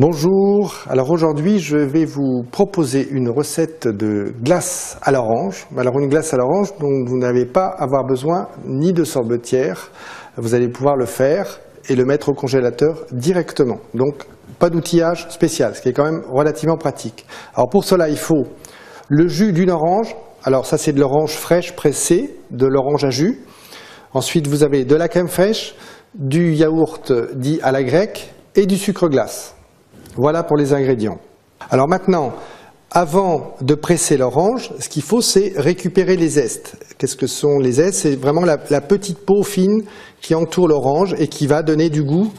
Bonjour, alors aujourd'hui je vais vous proposer une recette de glace à l'orange. Alors une glace à l'orange dont vous n'avez pas à avoir besoin ni de sorbetière, vous allez pouvoir le faire et le mettre au congélateur directement. Donc pas d'outillage spécial, ce qui est quand même relativement pratique. Alors pour cela il faut le jus d'une orange, alors ça c'est de l'orange fraîche pressée, de l'orange à jus. Ensuite vous avez de la crème fraîche, du yaourt dit à la grecque et du sucre glace. Voilà pour les ingrédients. Alors maintenant, avant de presser l'orange, ce qu'il faut c'est récupérer les zestes. Qu'est-ce que sont les zestes? C'est vraiment la petite peau fine qui entoure l'orange et qui va donner du goût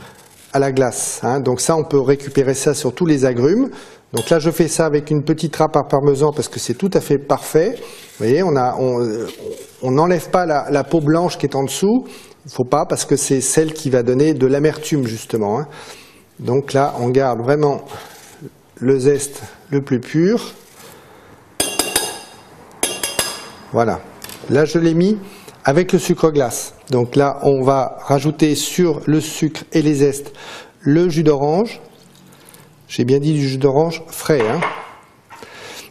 à la glace. Donc ça, on peut récupérer ça sur tous les agrumes. Donc là, je fais ça avec une petite râpe à parmesan parce que c'est tout à fait parfait. Vous voyez, on n'enlève pas la peau blanche qui est en dessous. Il ne faut pas parce que c'est celle qui va donner de l'amertume justement. Donc là, on garde vraiment le zeste le plus pur. Voilà. Là, je l'ai mis avec le sucre glace. Donc là, on va rajouter sur le sucre et les zestes le jus d'orange. J'ai bien dit du jus d'orange frais.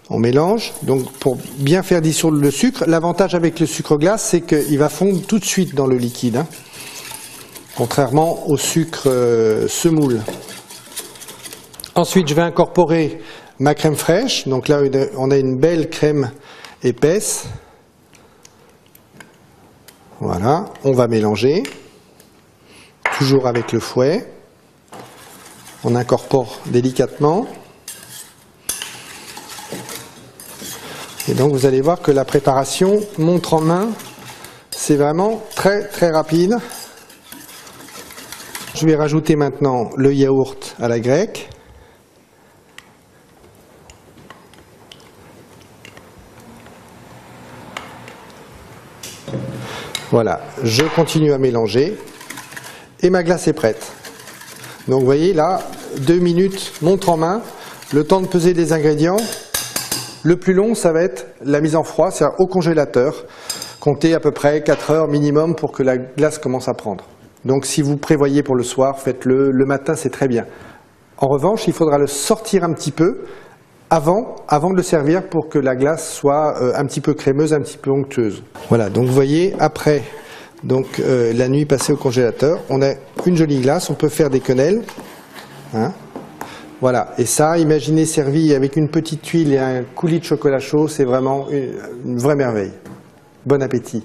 On mélange. Donc pour bien faire dissoudre le sucre, l'avantage avec le sucre glace, c'est qu'il va fondre tout de suite dans le liquide. Contrairement au sucre semoule. Ensuite, je vais incorporer ma crème fraîche. Donc là, on a une belle crème épaisse. Voilà, on va mélanger. Toujours avec le fouet. On incorpore délicatement. Et donc, vous allez voir que la préparation montre en main. C'est vraiment très très rapide. Je vais rajouter maintenant le yaourt à la grecque. Voilà, je continue à mélanger et ma glace est prête. Donc vous voyez là, 2 minutes, montre en main, le temps de peser les ingrédients. Le plus long, ça va être la mise en froid, c'est-à-dire au congélateur. Comptez à peu près 4 heures minimum pour que la glace commence à prendre. Donc si vous prévoyez pour le soir, faites-le le matin, c'est très bien. En revanche, il faudra le sortir un petit peu avant de le servir pour que la glace soit un petit peu crémeuse, un petit peu onctueuse. Voilà, donc vous voyez, après la nuit passée au congélateur, on a une jolie glace, on peut faire des quenelles. Voilà, et ça, imaginez servi avec une petite tuile et un coulis de chocolat chaud, c'est vraiment une vraie merveille. Bon appétit.